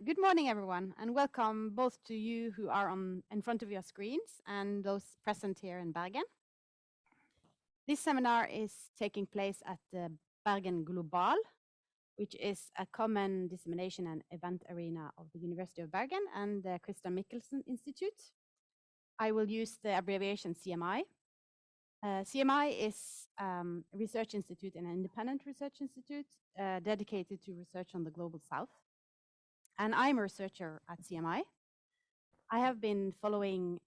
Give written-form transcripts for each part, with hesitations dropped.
Good morning, everyone, and welcome both to you who are in front of your screens and those present here in Bergen. This seminar is taking place at the Bergen Global, which is a common dissemination and event arena of the University of Bergen and the Christian Michelsen Institute. I will use the abbreviation CMI. CMI is a research institute and an independent research institute dedicated to research on the global south. And I'm a researcher at CMI. I have been following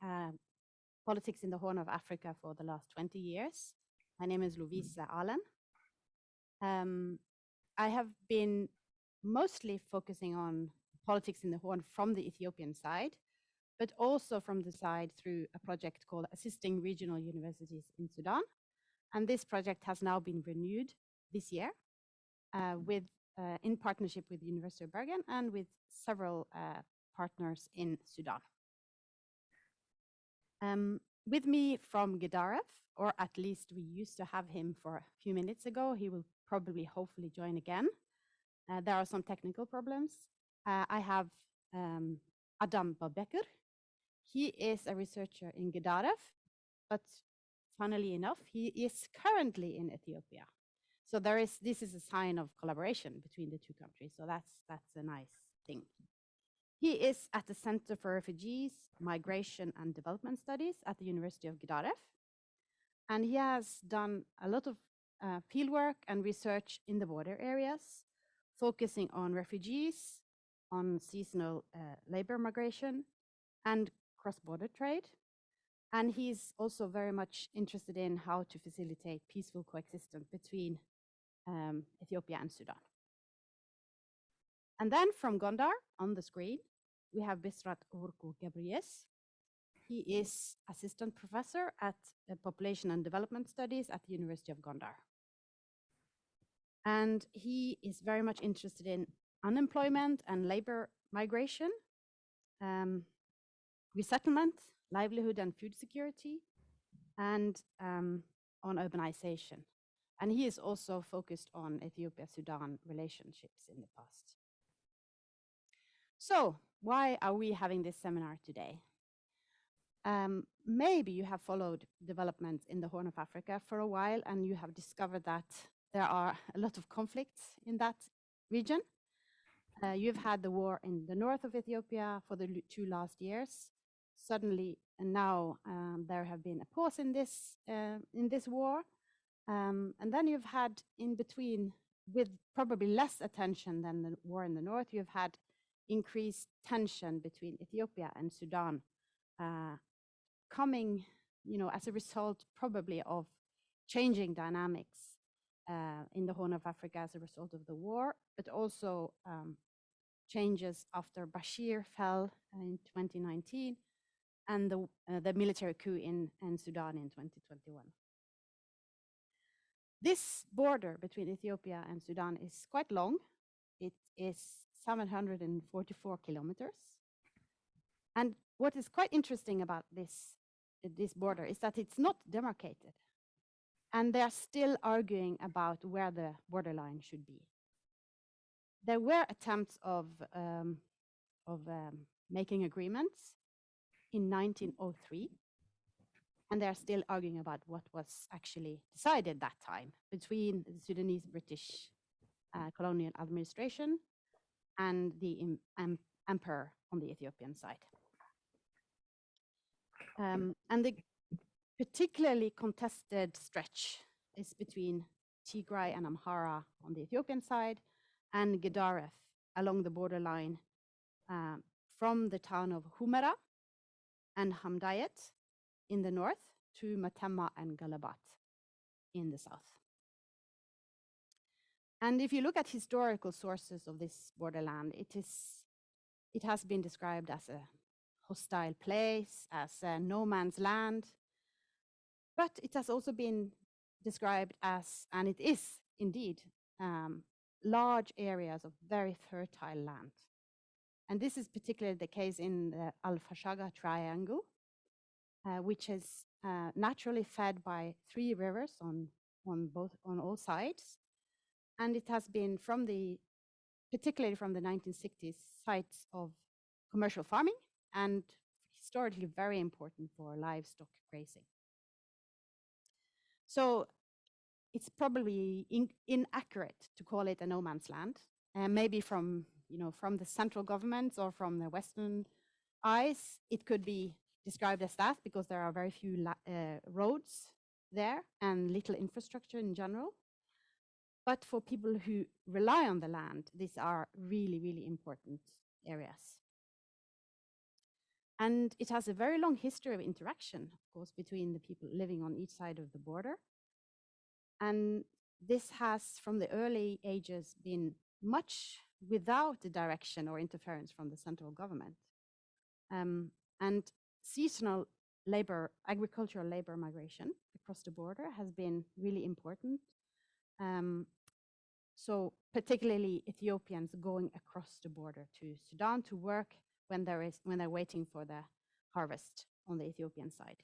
politics in the Horn of Africa for the last 20 years. My name is Lovise Allen. I have been mostly focusing on politics in the Horn from the Ethiopian side, but also from the side through a project called Assisting Regional Universities in Sudan. And this project has now been renewed this year in partnership with the University of Bergen and with several partners in Sudan. With me from Gedarif, or at least we used to have him for a few minutes ago. He will probably, hopefully, join again. There are some technical problems. I have Adam Babekir. He is a researcher in Gedarif, but funnily enough, he is currently in Ethiopia. So this is a sign of collaboration between the two countries. So that's a nice thing. He is at the Center for Refugees, Migration and Development Studies at the University of Gedarif. And he has done a lot of fieldwork and research in the border areas, focusing on refugees, on seasonal labor migration, and cross-border trade. And he's also very much interested in how to facilitate peaceful coexistence between Ethiopia and Sudan. And then from Gondar on the screen, we have Bisrat Orku Gabriels. He is assistant professor at Population and Development Studies at the University of Gondar. And he is very much interested in unemployment and labor migration, resettlement, livelihood and food security, and on urbanization. And he is also focused on Ethiopia-Sudan relationships in the past. So why are we having this seminar today? Maybe you have followed developments in the Horn of Africa for a while and you have discovered that there are a lot of conflicts in that region. You've had the war in the north of Ethiopia for the 2 last years. Suddenly, and now there have been a pause in this war. And then you've had in between, with probably less attention than the war in the north, you've had increased tension between Ethiopia and Sudan, coming, as a result probably of changing dynamics in the Horn of Africa as a result of the war, but also changes after Bashir fell in 2019 and the military coup in Sudan in 2021. This border between Ethiopia and Sudan is quite long. It is 744 kilometers. And what is quite interesting about this border is that it's not demarcated. And they are still arguing about where the borderline should be. There were attempts of making agreements in 1903. And they're still arguing about what was actually decided that time between the Sudanese-British colonial administration and the emperor on the Ethiopian side. And the particularly contested stretch is between Tigray and Amhara on the Ethiopian side and Gedarif along the borderline from the town of Humera and Hamdayet in the north to Matemma and Galabat in the south. And if you look at historical sources of this borderland, it has been described as a hostile place, as a no man's land, but it has also been described as, and it is indeed, large areas of very fertile land. And this is particularly the case in the Al-Fashaga triangle, which is naturally fed by 3 rivers on all sides. And it has been from the particularly from the 1960s, sites of commercial farming and historically very important for livestock grazing. So it's probably inaccurate to call it a no man's land, maybe from the central government or from the Western eyes, it could be described as that because there are very few roads there and little infrastructure in general. But for people who rely on the land, these are really, really important areas. And it has a very long history of interaction, of course, between the people living on each side of the border. And this has, from the early ages, been much without the direction or interference from the central government. And seasonal labor, agricultural labor migration across the border has been really important. So particularly Ethiopians going across the border to Sudan to work when they're waiting for the harvest on the Ethiopian side.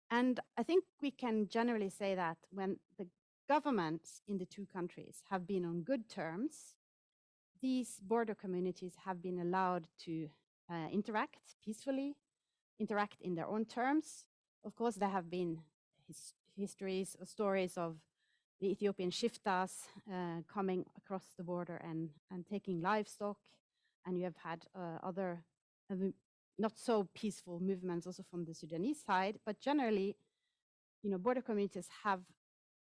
And I think we can generally say that when the governments in the two countries have been on good terms, these border communities have been allowed to interact peacefully, interact in their own terms. Of course, there have been histories or stories of the Ethiopian shiftas coming across the border and taking livestock. And you have had other not so peaceful movements also from the Sudanese side, but generally, border communities have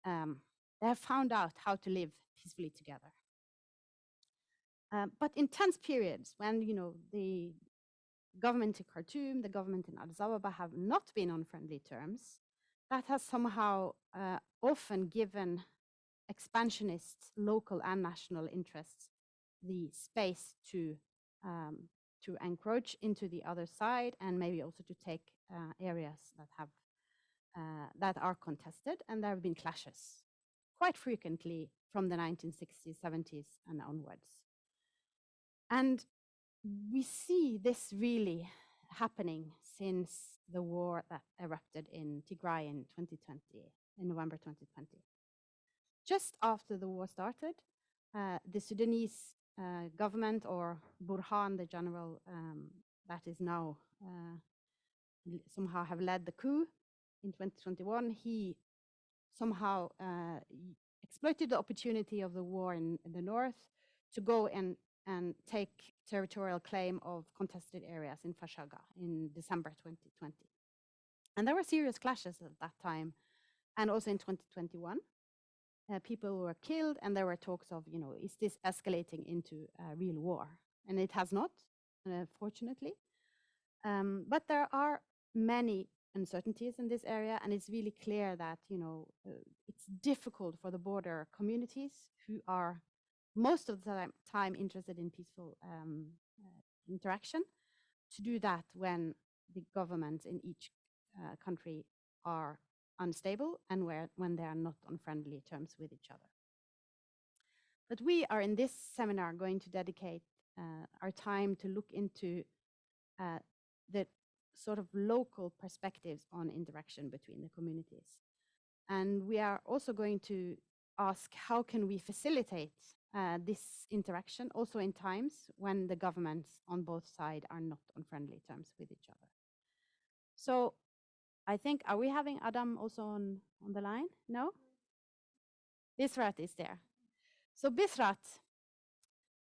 they have found out how to live peacefully together. But in tense periods when the government in Khartoum, the government in Addis Ababa have not been on friendly terms, that has somehow often given expansionists, local and national interests, the space to encroach into the other side and maybe also to take areas that are contested. And there have been clashes quite frequently from the 1960s, 70s and onwards. And we see this really happening since the war that erupted in Tigray in 2020, in November 2020. Just after the war started, the Sudanese government, or Burhan, the general that is now somehow have led the coup in 2021, he somehow exploited the opportunity of the war in the north to go and take territorial claim of contested areas in Al-Fashaga in December 2020. And there were serious clashes at that time. And also in 2021, people were killed and there were talks of, is this escalating into a real war? And it has not, fortunately. But there are many uncertainties in this area, and it's really clear that, it's difficult for the border communities who are most of the time interested in peaceful interaction to do that when the governments in each country are unstable and when they are not on friendly terms with each other. But we are in this seminar going to dedicate our time to look into the sort of local perspectives on interaction between the communities. And we are also going to ask how can we facilitate this interaction also in times when the governments on both sides are not on friendly terms with each other. So I think, are we having Adam also on the line? No? Bisrat is there. So Bisrat,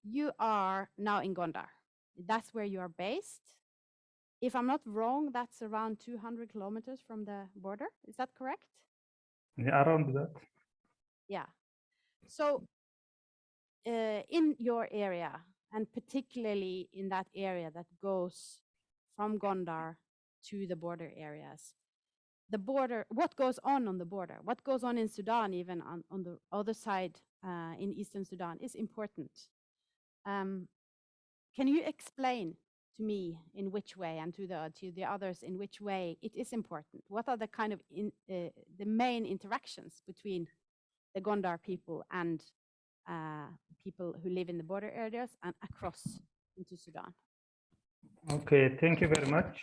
you are now in Gondar. That's where you are based. If I'm not wrong, that's around 200 kilometers from the border. Is that correct? Yeah, around that. Yeah. So in your area, and particularly in that area that goes from Gondar to the border areas, the border, what goes on the border, what goes on in Sudan, even on the other side in Eastern Sudan, is important. Can you explain to me in which way, and to the others in which way it is important? What are the kind of the main interactions between the Gondar people and people who live in the border areas and across into Sudan? Okay, thank you very much.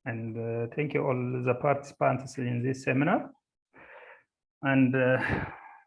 And thank you all the participants in this seminar. And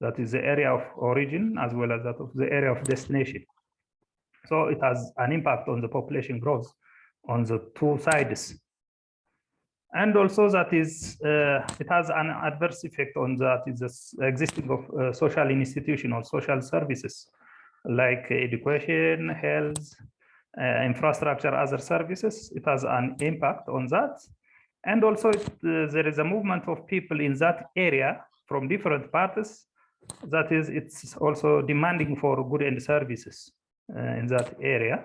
that is the area of origin as well as that of the area of destination. So it has an impact on the population growth on the two sides. And also that is, it has an adverse effect on that is the existing of social institutions or social services like education, health, infrastructure, other services. It has an impact on that. And also there is a movement of people in that area from different parts. That is, it's also demanding for goods and services in that area.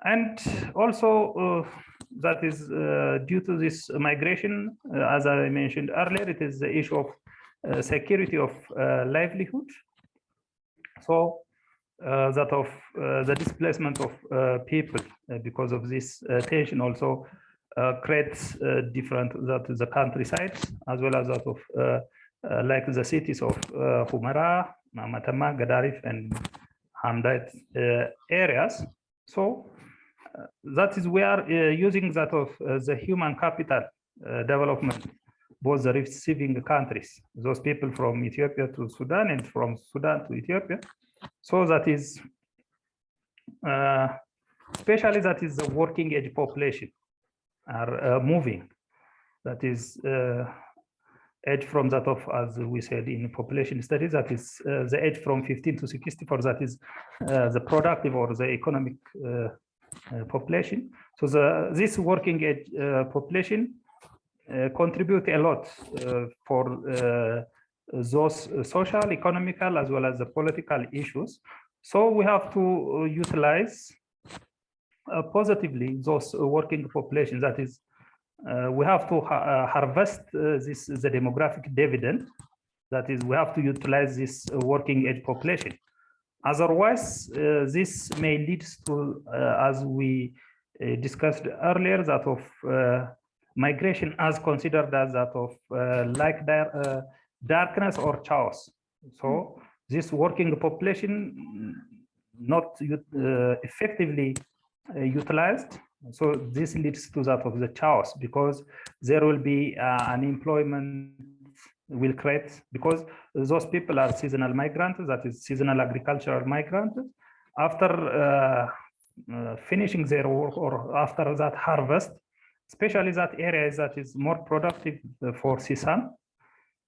And also that is due to this migration, as I mentioned earlier, it is the issue of security of livelihood. So that of the displacement of people because of this tension also creates different, that the countryside as well as that of like the cities of Amhara, Matama, Gedarif, and Hamdait areas. So that is we are using that of the human capital development, both the receiving countries, those people from Ethiopia to Sudan and from Sudan to Ethiopia. So that is, especially that is the working age population are moving. That is age from that of, as we said in population studies, that is the age from 15 to 64, that is the productive or the economic population. So this working age population contribute a lot for those social, economical, as well as the political issues. So we have to utilize positively those working populations. That is, we have to harvest the demographic dividend. That is, we have to utilize this working age population. Otherwise, this may lead to, as we discussed earlier, that of migration as considered as that of like darkness or chaos. So this working population not effectively utilized. So this leads to that of the chaos, because there will be unemployment will create, because those people are seasonal migrants, that is seasonal agricultural migrants. After finishing their work or after that harvest, especially that area that is more productive for sesame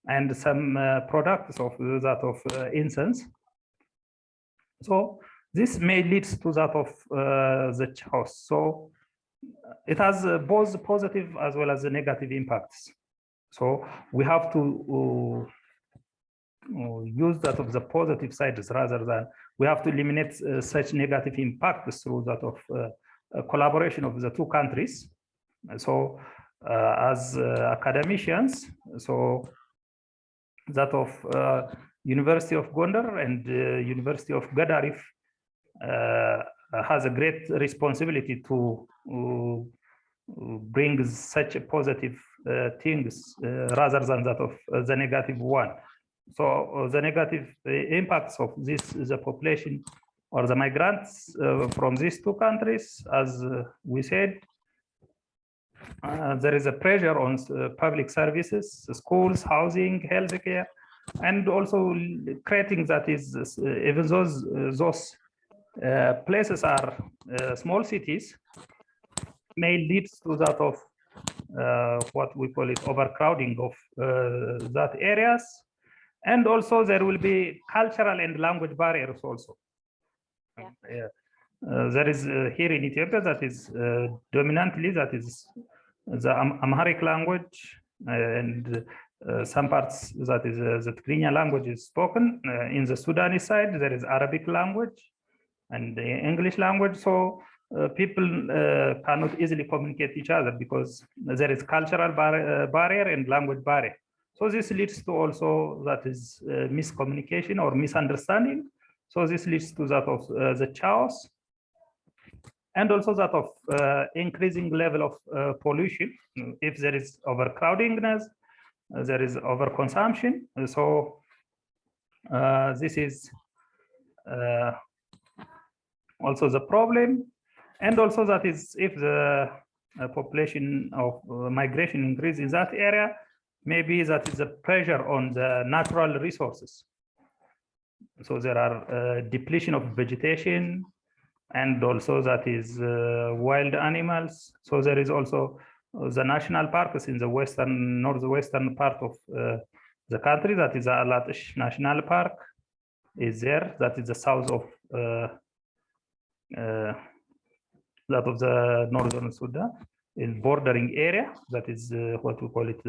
and some products of that of incense. So this may lead to that of the chaos. So it has both positive as well as the negative impacts. So we have to use that of the positive sides rather than we have to eliminate such negative impacts through that of collaboration of the two countries. So as academicians, so that of University of Gondar and University of Gedarif has a great responsibility to bring such positive things rather than that of the negative one. So the negative impacts of this, the population or the migrants from these two countries, as we said, there is a pressure on public services, schools, housing, healthcare, and also creating that is even those places are small cities may lead to that of what we call it overcrowding of that areas, and also there will be cultural and language barriers also. Yeah. There is here in Ethiopia that is dominantly that is the Amharic language, and some parts that is the Tigray language is spoken. In the Sudanese side, there is Arabic language and the English language. So people cannot easily communicate each other because there is cultural barrier and language barrier. So this leads to also that is miscommunication or misunderstanding. So this leads to that of the chaos, and also that of increasing level of pollution. If there is overcrowdingness, there is overconsumption. So this is also the problem. And also that is if the population of migration increase in that area, maybe that is a pressure on the natural resources. So there are depletion of vegetation, and also that is wild animals. So there is also the national parks in the northwestern part of the country. That is Al-Atish National Park is there. That is the south of that of the northern Sudan, in bordering area. That is what we call it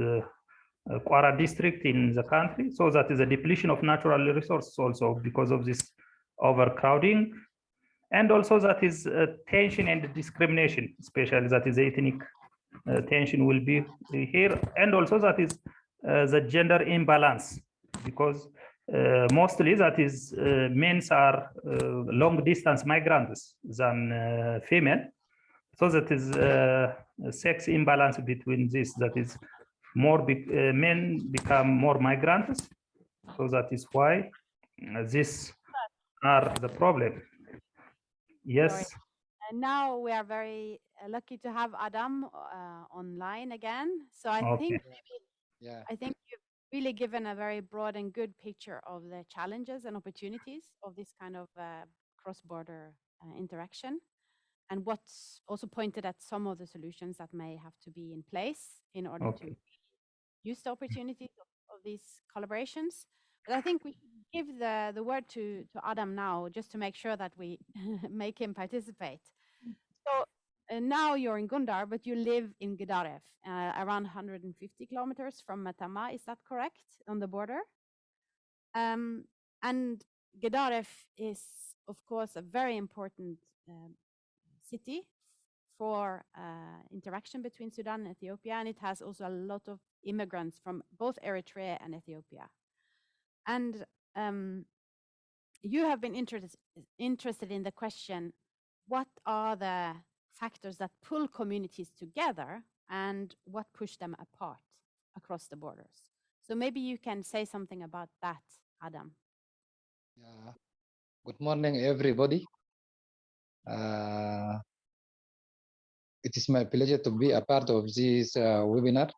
Kwara district in the country. So that is a depletion of natural resources also because of this overcrowding. And also that is tension and discrimination, especially that is ethnic tension will be here. And also that is the gender imbalance, because mostly that is men are long distance migrants than female. So that is sex imbalance between this, that is more men become more migrants. So that is why these are the problem. Yes. Sorry. And now we are very lucky to have Adam online again. So I Okay. think Yeah. I think you've really given a very broad and good picture of the challenges and opportunities of this kind of cross-border interaction, and what's also pointed at some of the solutions that may have to be in place in order to use the opportunities of these collaborations. But I think we should give the word to Adam now, just to make sure that we make him participate. So now you're in Gundar, but you live in Gedarif, around 150 kilometers from Matama. Is that correct, on the border? And Gedarif is, of course, a very important city for interaction between Sudan and Ethiopia, and it has also a lot of immigrants from both Eritrea and Ethiopia. And you have been interested in the question, what are the factors that pull communities together and what push them apart across the borders? So maybe you can say something about that, Adam. Yeah. Good morning, everybody. It is my pleasure to be a part of this webinar.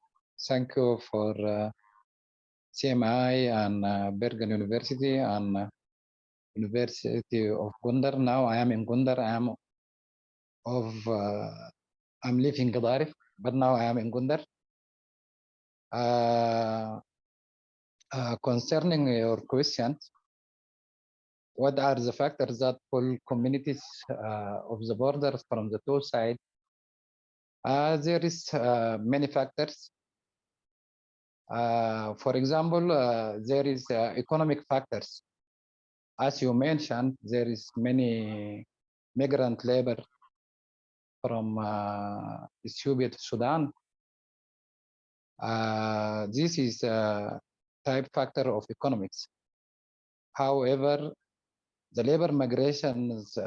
Thank you for CMI and Bergen University and University of Gondar. Now I am in Gondar. I'm living Gedarif, but now I am in Gondar. Concerning your question, what are the factors that pull communities of the borders from the two sides? There is many factors. For example, there is economic factors. As you mentioned, there is many migrant labor from Ethiopia to Sudan. This is a type factor of economics. However, the labor migrations,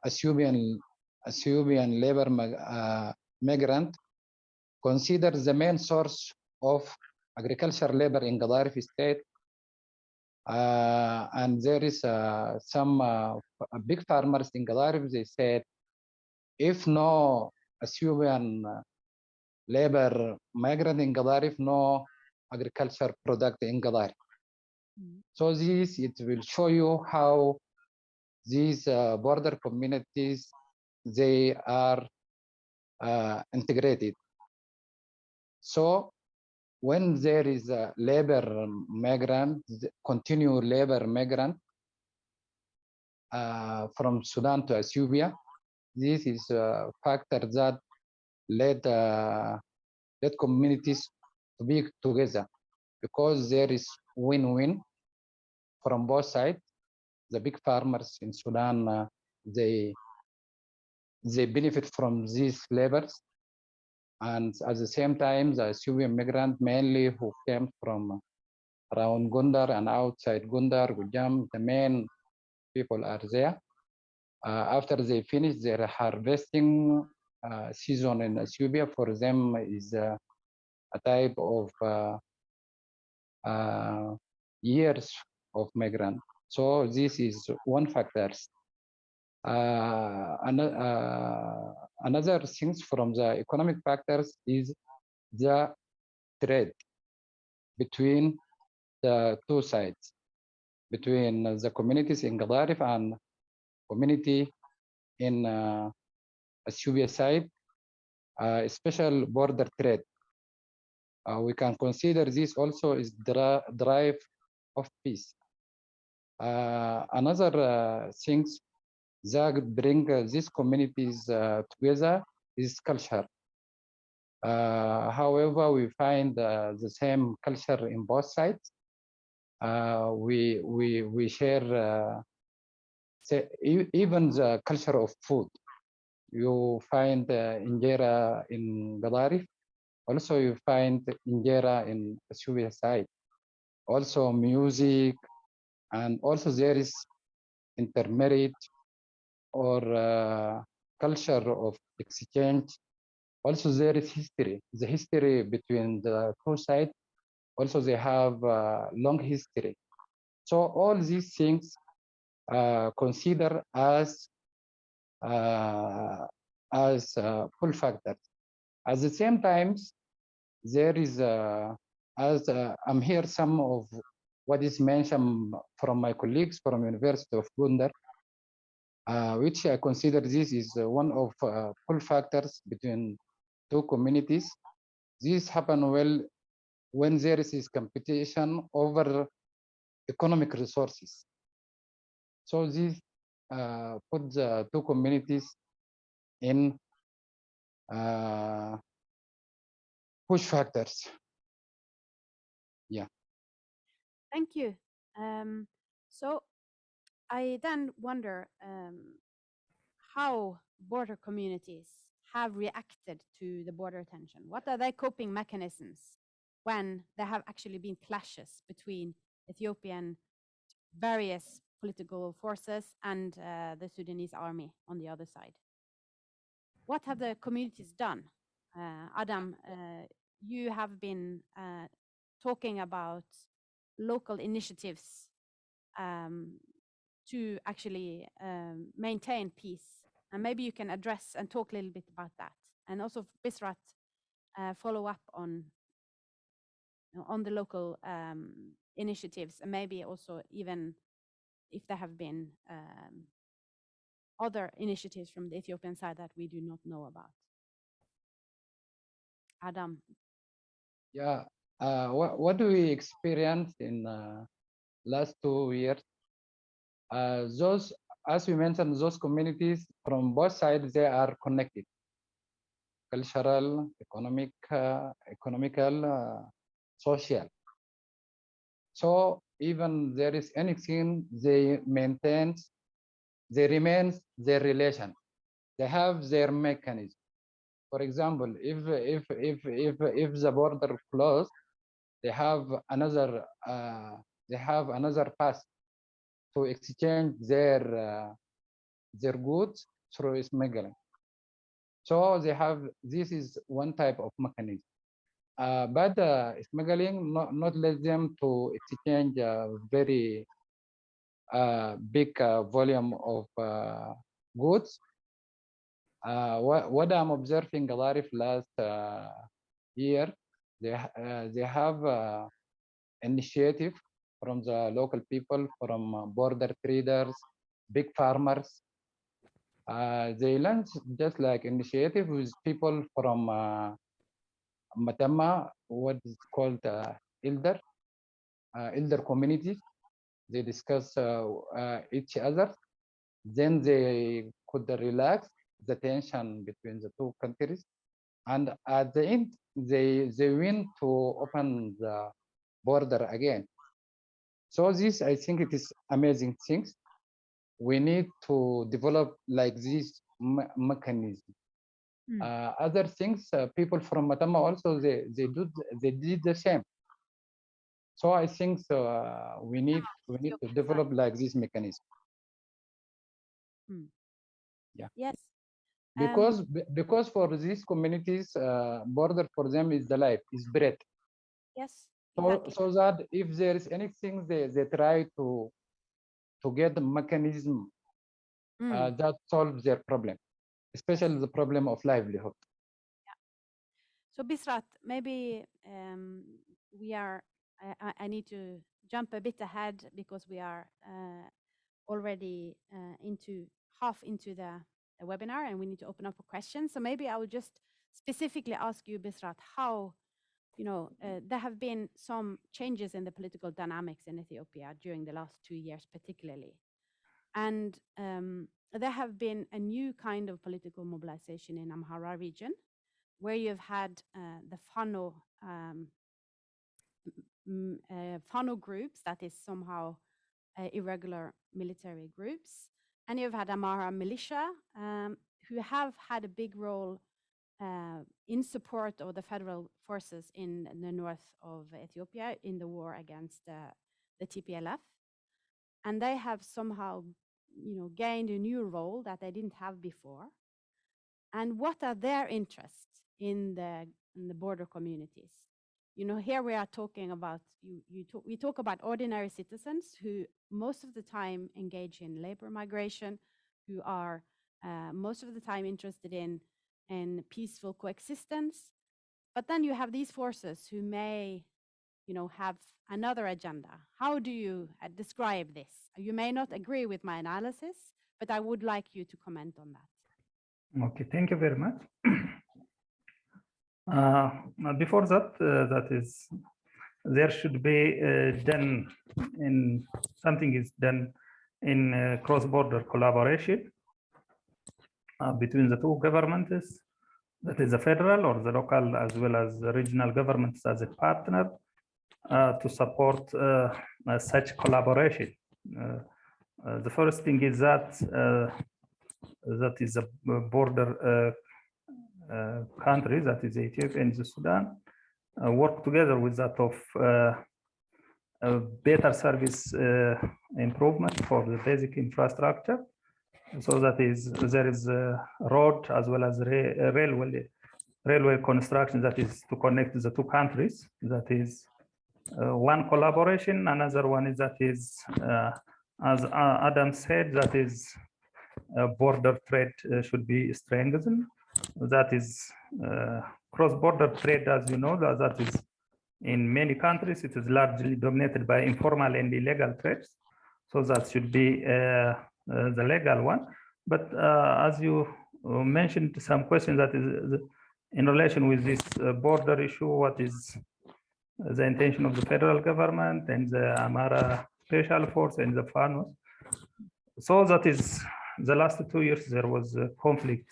Ethiopian labor migrant consider the main source of agricultural labor in Gedarif state. And there is some big farmers in Gedarif, they said, if no Ethiopian labor migrant in Gedarif, no agriculture product in Gedarif. So this, it will show you how these border communities, they are integrated. So when there is a labor migrant, continue labor migrant from Sudan to Ethiopia, this is a factor that led communities to be together, because there is win-win from both sides. The big farmers in Sudan, they benefit from these labors, and at the same time, the Ethiopian migrant, mainly who came from around Gondar and outside Gondar, Gujam, the main people are there. After they finish their harvesting season in Ethiopia, for them is a type of years of migrant. So this is one factor. Another things from the economic factors is the trade. between the two sides, between the communities in Gedarif and community in Ethiopia side, special border trade. We can consider this also is drive of peace. Another things that bring these communities together is culture. However, we find the same culture in both sides. We share even the culture of food. You find injera in Gedarif. Also, you find injera in Ethiopia side. Also, music, and also there is intermarriage or culture of exchange. Also, there is history. The history between the two sides. Also, they have long history. So all these things consider as pull factors. At the same time, there is, as I'm here, some of what is mentioned from my colleagues from University of Gundar, which I consider this is one of pull factors between two communities. This happen well when there is competition over economic resources. So this put the two communities in push factors. Yeah. Thank you. So I then wonder how border communities have reacted to the border tension. What are their coping mechanisms when there have actually been clashes between Ethiopian various political forces and the Sudanese army on the other side? What have the communities done? Adam, you have been talking about local initiatives to actually maintain peace. And maybe you can address and talk a little bit about that. And also, Bisrat, follow up on the local initiatives, and maybe also even if there have been other initiatives from the Ethiopian side that we do not know about. Adam. Yeah. What do we experience in last 2 years? Those, as we mentioned, those communities from both sides, they are connected. Cultural, economical, social. So even there is anything, they maintain, they remain their relation. They have their mechanism. For example, if the border closed, they have another path to exchange their goods through smuggling. So they have, this is one type of mechanism. But smuggling not let them to exchange very big volume of goods. What I'm observing Gedarif last year, they have initiative from the local people, from border traders, big farmers. They launched just like initiative with people from Matama, what is called elder communities. They discuss each other. Then they could relax the tension between the two countries. And at the end, they win to open the border again. So this, I think it is amazing things. We need to develop like this mechanism. Other things, people from Matama also, they did the same. So I think we need to develop like this mechanism. Yeah. Yes. Because for these communities, border for them is the life, is breath. Yes. Exactly. So that if there is anything, they try to get the mechanism that solves their problem, especially the problem of livelihood. Yeah. So Bisrat, maybe we are I need to jump a bit ahead because we are already half into the webinar, and we need to open up for questions. So maybe I will just specifically ask you, Bisrat, how, there have been some changes in the political dynamics in Ethiopia during the last 2 years, particularly. And there have been a new kind of political mobilization in Amhara region, where you've had the Fano groups, that is somehow irregular military groups. And you've had Amhara militia, who have had a big role in support of the federal forces in the north of Ethiopia in the war against the TPLF. And they have somehow, gained a new role that they didn't have before. And what are their interests in the border communities? Here we are talking about, we talk about ordinary citizens who most of the time engage in labor migration, who are most of the time interested in peaceful coexistence. But then you have these forces who may, have another agenda. How do you describe this? You may not agree with my analysis, but I would like you to comment on that. Okay, thank you very much. Before that, there should be something is done in cross-border collaboration between the two governments, that is the federal or the local, as well as the regional governments as a partner to support such collaboration. The first thing is that is a border country, that is Ethiopia and Sudan, work together with that of better service improvement for the basic infrastructure. So that is, there is a road as well as railway construction that is to connect the two countries. That is one collaboration. Another one is that is, as Adam said, that is border trade should be strengthened. That is cross-border trade, as you know, that is in many countries, it is largely dominated by informal and illegal trades. So that should be the legal one. But as you mentioned some questions that is in relation with this border issue, what is the intention of the federal government and the Amhara special force and the Fanos? So that is the last 2 years there was a conflict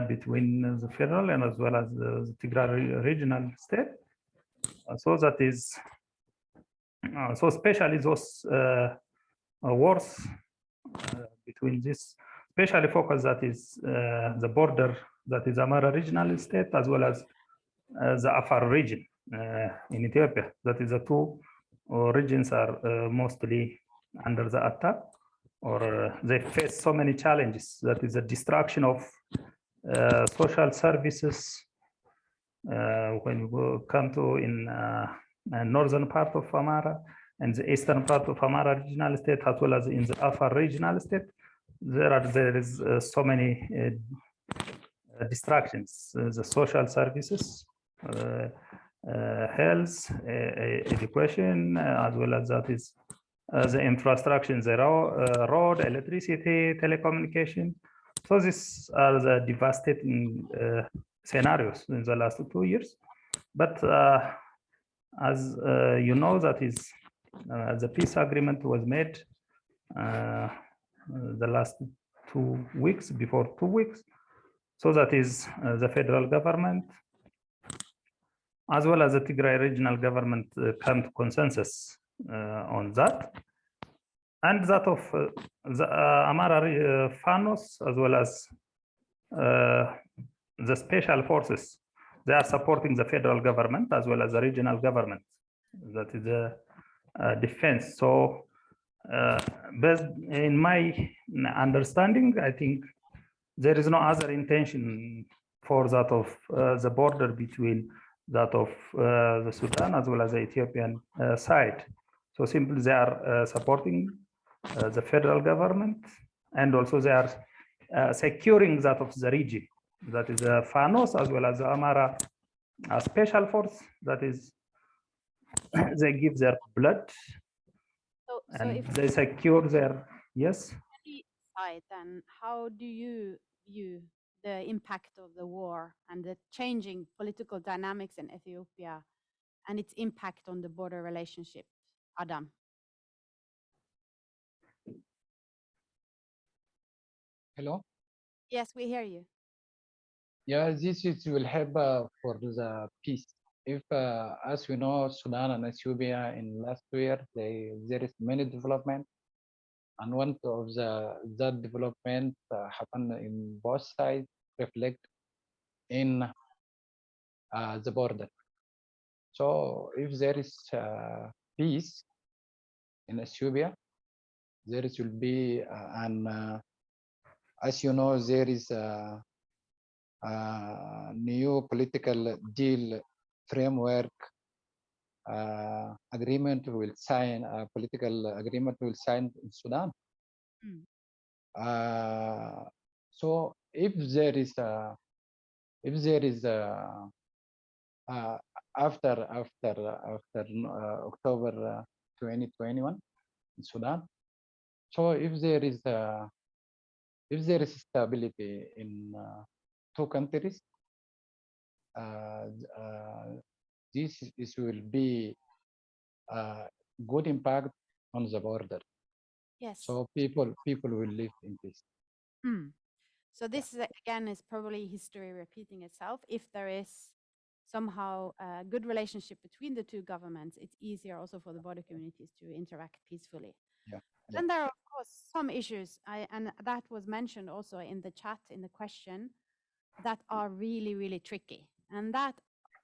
between the federal and as well as the Tigray regional state. So that is, so especially those wars between this, especially focus that is the border, that is Amhara regional state, as well as the Afar region in Ethiopia. That is the two regions are mostly under the attack, or they face so many challenges. That is the destruction of social services. When you come to in northern part of Amhara and the eastern part of Amhara regional state, as well as in the Afar regional state, there is so many distractions. The social services, health, education, as well as that is the infrastructure, the road, electricity, telecommunication. So these are the devastating scenarios in the last 2 years. But as you know, that is the peace agreement was made the last 2 weeks, before 2 weeks. So that is the federal government as well as the Tigray regional government come to consensus on that. And that of the Amhara Fanos, as well as the special forces, they are supporting the federal government as well as the regional government. That is the defense. So based in my understanding, I think there is no other intention for that of the border between that of the Sudan as well as the Ethiopian side. So simply they are supporting the federal government, and also they are securing that of the region. That is the Fanos as well as the Amhara special force that is they give their blood So and if they secure their, yes. any side, then how do you view the impact of the war and the changing political dynamics in Ethiopia and its impact on the border relationship, Adam? Hello. Yes, we hear you. Yeah, this is will help for the peace. If, as we know, Sudan and Ethiopia in last year, there is many development, and one of that development happened in both sides, reflect in the border. So if there is peace in Ethiopia, there will be as you know, there is a new political deal framework agreement will sign, a political agreement will sign in Sudan. Mm. So if there is after October 2021 in Sudan, so if there is stability in two countries, this will be a good impact on the border. Yes. So people will live in peace. Mm. So this is, again, is probably history repeating itself. If there is somehow a good relationship between the two governments, it's easier also for the border communities to interact peacefully. Yeah. Then there are, of course, some issues, and that was mentioned also in the chat, in the question, that are really, really tricky. And that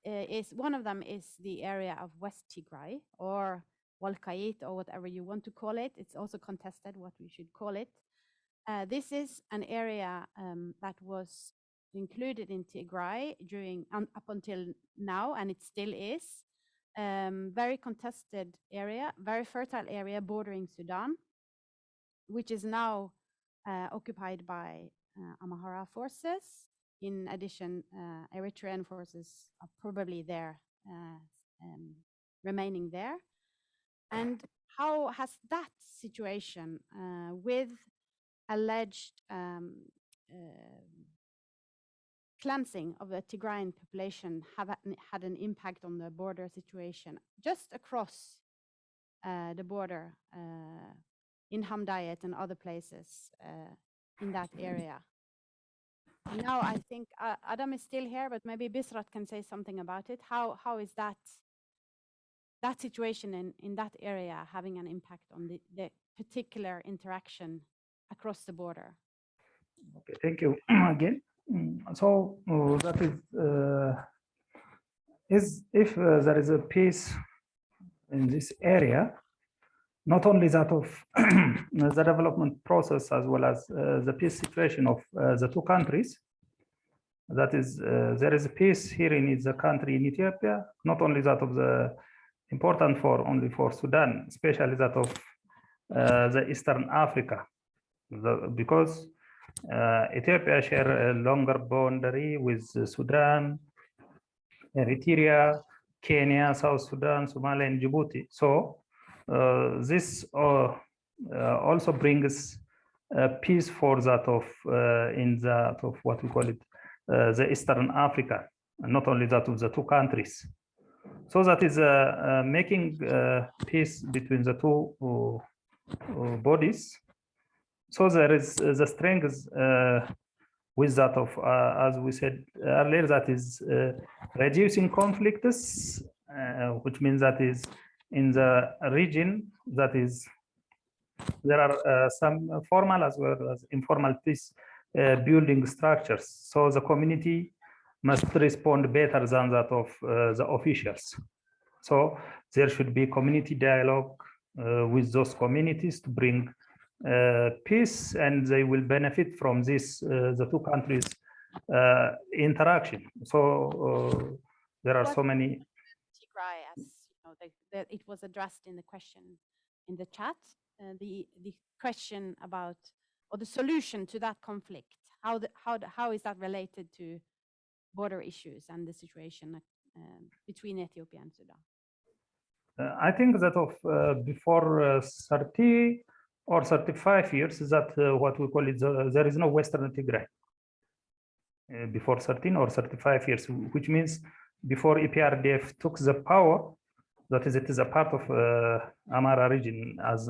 is, one of them is the area of West Tigray, or Walkait, or whatever you want to call it. It's also contested what we should call it. This is an area that was included in Tigray up until now, and it still is. Very contested area, very fertile area bordering Sudan, which is now occupied by Amhara forces. In addition, Eritrean forces are probably there, remaining there. And how has that situation with alleged cleansing of the Tigrayan population had an impact on the border situation just across the border in Hamdayet and other places in that area? And now I think Adam is still here, but maybe Bisrat can say something about it. How is that situation in that area having an impact on the particular interaction across the border? Okay, thank you again. So that is if there is a peace in this area, not only that of the development process as well as the peace situation of the two countries, that is, there is a peace here in the country in Ethiopia, not only that of the important for only for Sudan, especially that of the Eastern Africa, because Ethiopia share a longer boundary with Sudan, Eritrea, Kenya, South Sudan, Somalia, and Djibouti. So this also brings peace for that of in that of what we call it the Eastern Africa, and not only that of the two countries. So that is making peace between the two bodies. So there is the strength with that of, as we said earlier, that is reducing conflicts, which means that is in the region, that is there are some formal as well as informal peace building structures. So the community must respond better than that of the officials. So there should be community dialogue with those communities to bring peace, and they will benefit from this, the two countries interaction. So there are so many. Tigray, as you know, it was addressed in the question in the chat. The question about, or the solution to that conflict, how is that related to border issues and the situation between Ethiopia and Sudan? I think that of before 30 or 35 years, that what we call it, there is no Western Tigray. Before 13 or 35 years, which means before EPRDF took the power, that is, it is a part of Amhara region, as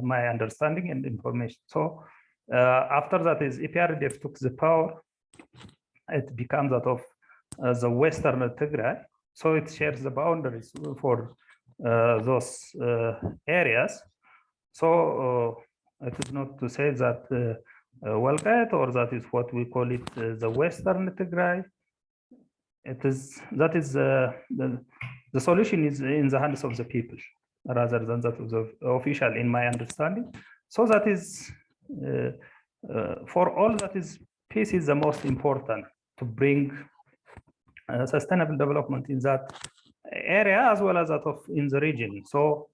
my understanding and information. So after that is EPRDF took the power, it becomes that of the Western Tigray. So it shares the boundaries for those areas. So it is not to say that Walqat, or that is what we call it the Western Tigray. It is that is the solution is in the hands of the people rather than that of the official, in my understanding. So that is for all that is peace is the most important to bring sustainable development in that area as well as that of in the region. So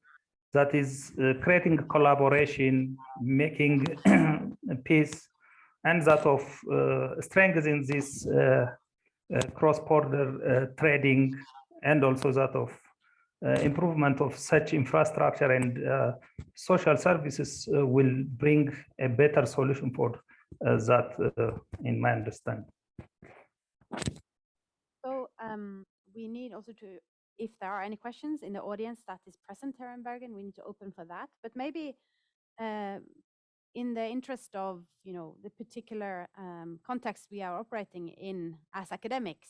that is creating collaboration, making peace, and that of strengthening this cross-border trading, and also that of improvement of such infrastructure and social services will bring a better solution for that, in my understanding. So we need also to, if there are any questions in the audience that is present here in Bergen, we need to open for that. But maybe in the interest of, you know, the particular context we are operating in as academics,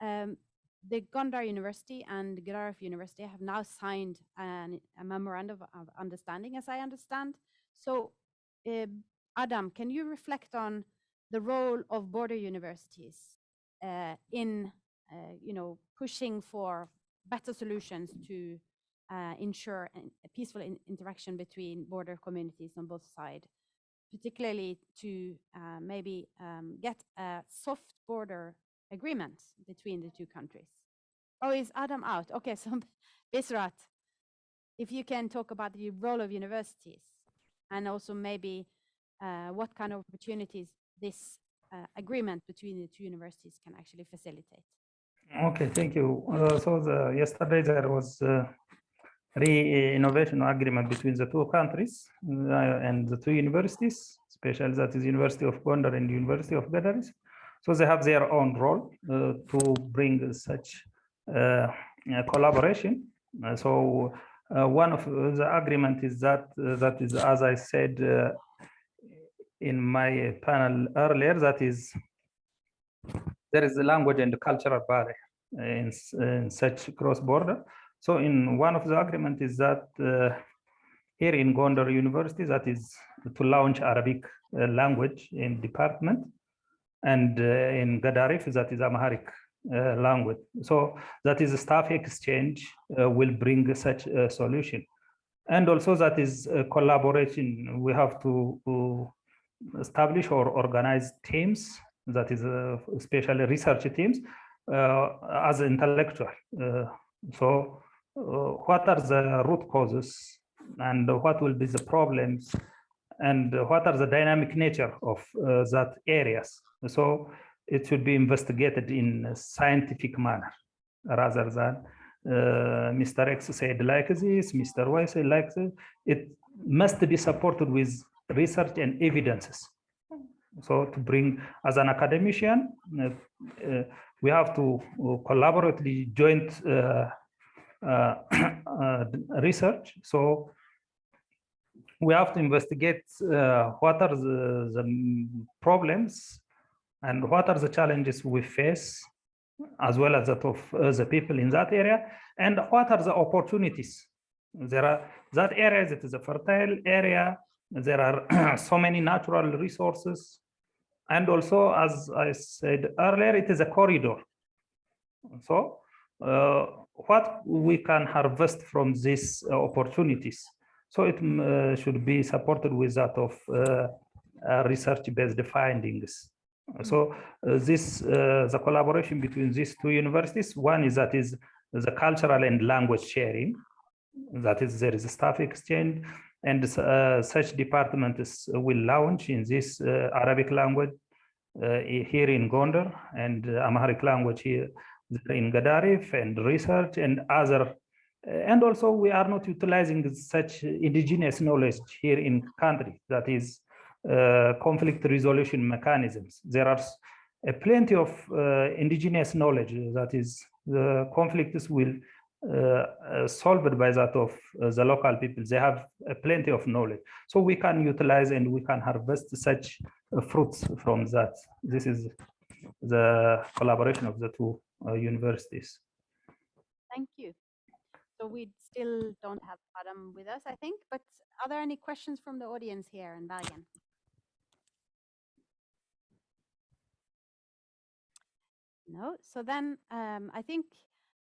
the Gondar University and Gedarif University have now signed a memorandum of understanding, as I understand. So Adam, can you reflect on the role of border universities in you know, pushing for better solutions to ensure a peaceful interaction between border communities on both sides, particularly to maybe get a soft border agreement between the two countries? Oh, is Adam out? Okay, so Bisrat, if you can talk about the role of universities and also maybe what kind of opportunities this agreement between the two universities can actually facilitate. Okay, thank you. So yesterday there was re-innovation agreement between the two countries and the two universities, especially that is University of Gondar and University of Gedarif. So they have their own role to bring such collaboration. So one of the agreement is that that is, as I said in my panel earlier, that is there is a language and cultural barrier in such cross-border. So in one of the agreement is that here in Gondar University, that is to launch Arabic language in department, and in Gedarif, that is Amharic language. So that is a staff exchange will bring such a solution. And also that is collaboration. We have to establish or organize teams, that is especially research teams, as intellectual. So what are the root causes, and what will be the problems, and what are the dynamic nature of that areas? So it should be investigated in a scientific manner rather than Mr. X said like this, Mr. Y said like this. It must be supported with research and evidences. So to bring, as an academician, we have to collaboratively joint research. So we have to investigate what are the problems and what are the challenges we face, as well as that of the people in that area, and what are the opportunities. There are that area, it is a fertile area. There are so many natural resources. And also, as I said earlier, it is a corridor. So what we can harvest from these opportunities. So it should be supported with that of research-based findings. So the collaboration between these two universities, one is that is the cultural and language sharing. That is, there is a staff exchange, and such departments will launch in this Arabic language here in Gondar, and Amharic language here in Gedarif, and research and other And also we are not utilizing such indigenous knowledge here in country, that is conflict resolution mechanisms. There are plenty of indigenous knowledge, that is the conflicts will solved by that of the local people. They have plenty of knowledge, so we can utilize and we can harvest such fruits from that. This is the collaboration of the two universities. Thank you. So we still don't have Adam with us, I think, but are there any questions from the audience here in Bergen? No. So then I think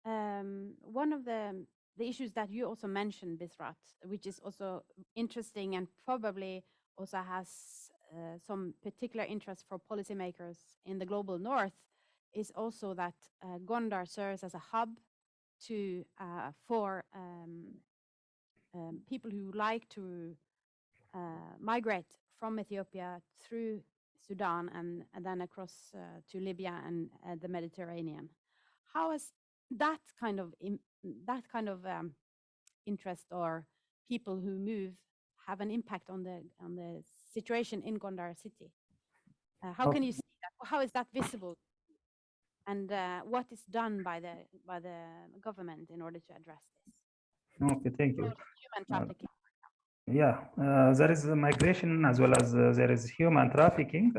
one of the issues that you also mentioned, Bisrat, which is also interesting and probably also has some particular interest for policymakers in the global north, is also that Gondar serves as a hub to for people who like to migrate from Ethiopia through Sudan and then across to Libya and the Mediterranean. How has that kind of interest or people who move have an impact on the situation in Gondar city? How can you see that? How is that visible? And what is done by the government in order to address this? Okay, thank you. Human trafficking. Yeah, there is migration as well as there is human trafficking.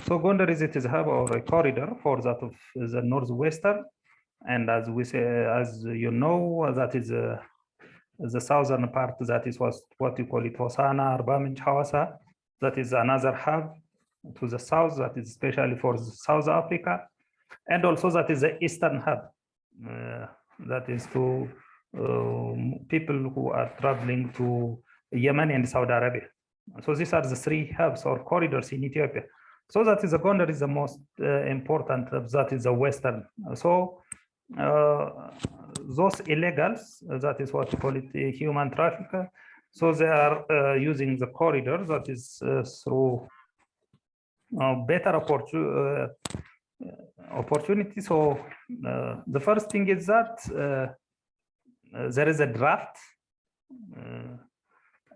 So Gondar is a hub or a corridor for that of the northwestern, and as we say, as you know, that is the southern part. That is what you call it Hosanna, Arba Minch, Hawassa. That is another hub to the south. That is especially for South Africa, and also that is the eastern hub. That is to people who are traveling to Yemen and Saudi Arabia. So these are the three hubs or corridors in Ethiopia. So that is the Gondar is the most important hub, that is the western. So those illegals, that is what we call it, human trafficker. So they are using the corridor that is through better opportunity. So the first thing is that there is a draft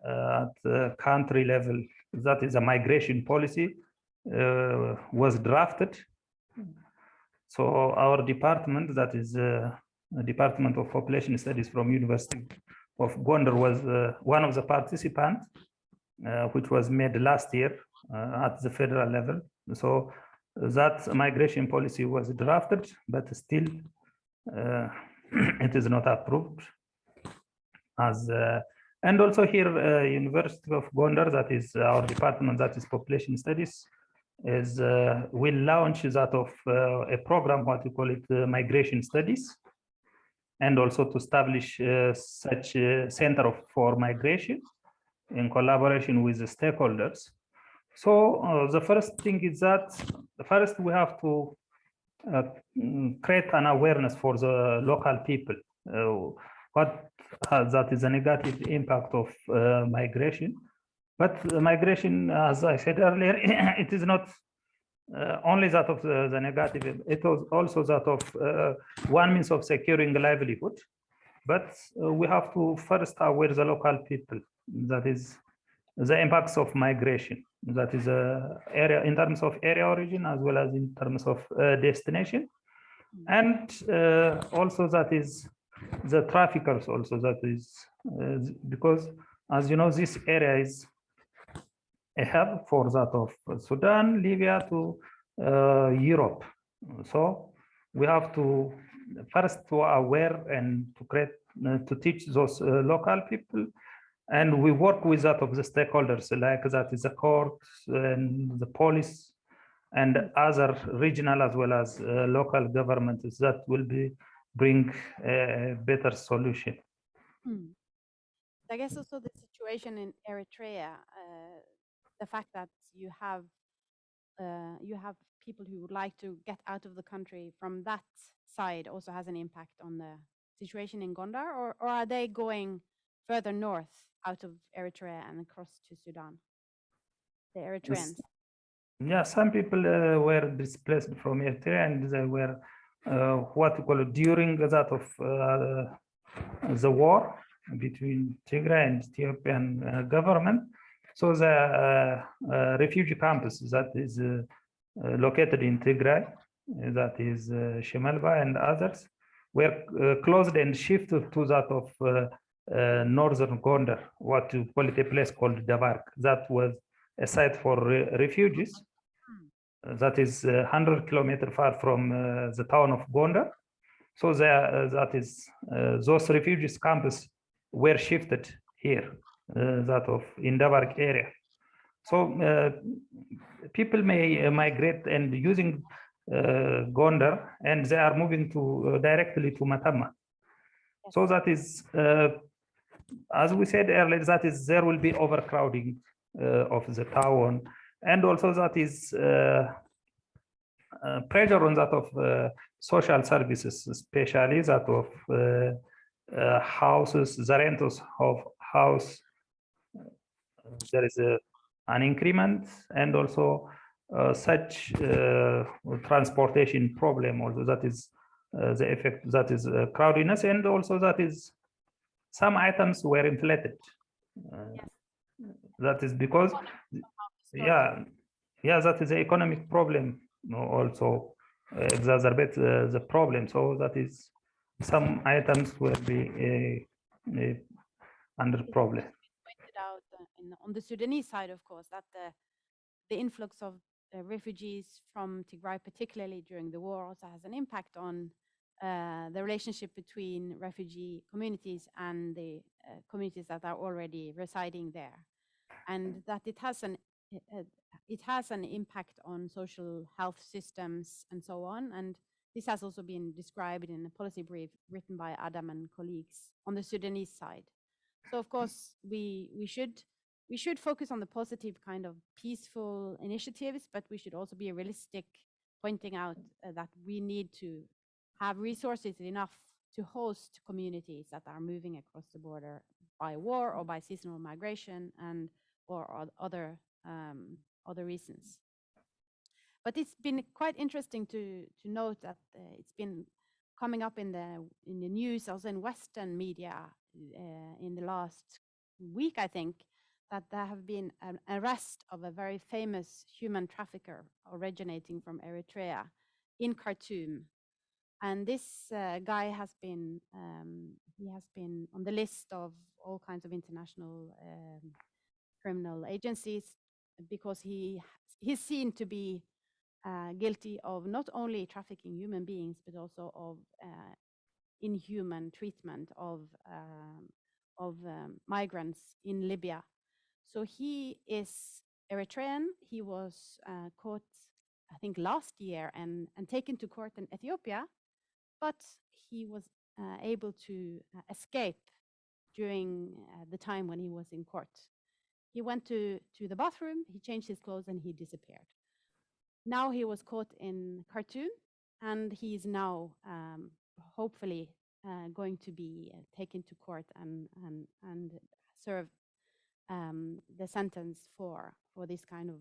at the country level, that is a migration policy was drafted. So our department, that is Department of Population Studies from University of Gondar, was one of the participants, which was made last year at the federal level. So that migration policy was drafted, but still it is not approved. As and also here, University of Gondar, that is our department, that is Population Studies, is will launch that of a program, what we call it, migration studies, and also to establish such a center for migration in collaboration with the stakeholders. So the first thing is that first we have to create an awareness for the local people. What that is a negative impact of migration. But migration, as I said earlier, it is not only that of the negative, it was also that of one means of securing livelihood. But we have to first aware the local people, that is the impacts of migration, that is area in terms of area origin as well as in terms of destination. And also that is the traffickers also, that is because, as you know, this area is a hub for that of Sudan, Libya to Europe. So we have to first to aware and to create, to teach those local people, and we work with that of the stakeholders, like that is the courts and the police and other regional as well as local governments that will bring a better solution. I guess also the situation in Eritrea, the fact that you have people who would like to get out of the country from that side also has an impact on the situation in Gondar, or are they going further north out of Eritrea and across to Sudan? The Eritreans. Yeah, some people were displaced from Eritrea, and they were what we call during that of the war between Tigray and Ethiopian government. So the refugee campus that is located in Tigray, that is Shimalba and others, were closed and shifted to that of northern Gondar, what you call it, a place called Dabark. That was a site for refugees. That is 100 kilometers far from the town of Gondar. So that is those refugees campus were shifted here, that of in Dabark area. So people may migrate and using Gondar, and they are moving to directly to Matama. So that is, as we said earlier, that is there will be overcrowding of the town, and also that is pressure on that of social services, especially that of houses, the rentals of house. There is an increment, and also such transportation problem. Also, that is the effect. That is crowdiness, and also that is some items were inflated. That is because, yeah, that is the economic problem. Also exacerbate the problem. So that is some items will be under problem. Pointed out on the Sudanese side, of course, that the influx of refugees from Tigray, particularly during the war, also has an impact on the relationship between refugee communities and the communities that are already residing there, and that it has an impact on social health systems and so on. And this has also been described in a policy brief written by Adam and colleagues on the Sudanese side. So of course we should focus on the positive kind of peaceful initiatives, but we should also be realistic, pointing out that we need to have resources enough to host communities that are moving across the border by war or by seasonal migration and or other reasons. But it's been quite interesting to note that it's been coming up in the news, also in Western media, in the last week, I think, that there have been an arrest of a very famous human trafficker originating from Eritrea in Khartoum. And this guy has been on the list of all kinds of international criminal agencies because he's seen to be guilty of not only trafficking human beings, but also of inhuman treatment of migrants in Libya. So he is Eritrean. He was caught, I think, last year and taken to court in Ethiopia, but he was able to escape during the time when he was in court. He went to the bathroom, he changed his clothes, and he disappeared. Now he was caught in Khartoum, and he is now hopefully going to be taken to court and serve the sentence for this kind of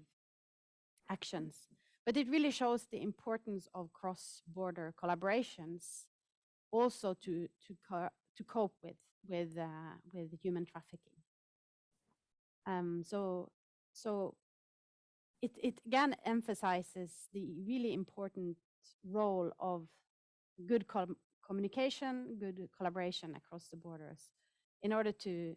actions. But it really shows the importance of cross-border collaborations, also to cope with human trafficking. So it again emphasizes the really important role of good communication, good collaboration across the borders, in order to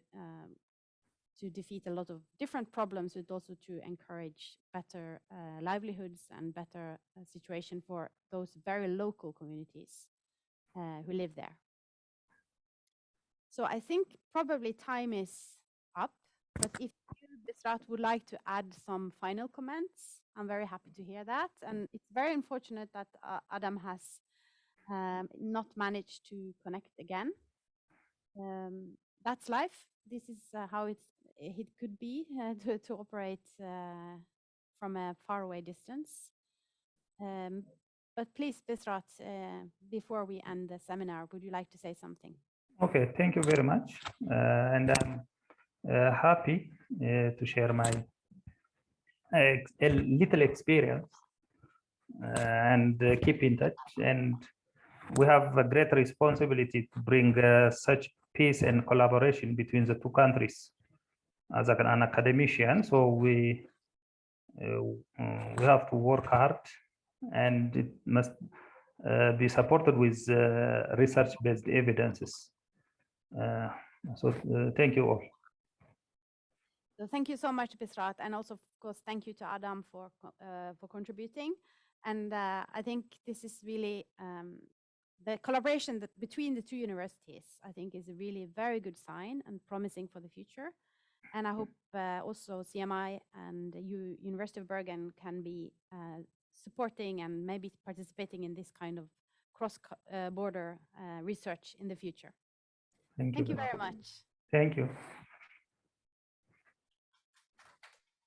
defeat a lot of different problems, but also to encourage better livelihoods and better situation for those very local communities who live there. So I think probably time is up, but if you, Besrat, would like to add some final comments, I'm very happy to hear that. And it's very unfortunate that Adam has not managed to connect again. That's life. This is how it could be to operate from a faraway distance. But please, Besrat, before we end the seminar, would you like to say something? Okay, thank you very much. And I'm happy to share my a little experience and keep in touch. And we have a great responsibility to bring such peace and collaboration between the two countries as an academician. So we have to work hard, and it must be supported with research-based evidences. Thank you all. So thank you so much, Bisrat, and also, of course, thank you to Adam for contributing. And I think this is really the collaboration between the two universities, I think, is a really very good sign and promising for the future. And I hope also CMI and University of Bergen can be supporting and maybe participating in this kind of cross-border research in the future. Thank you very much. Thank you.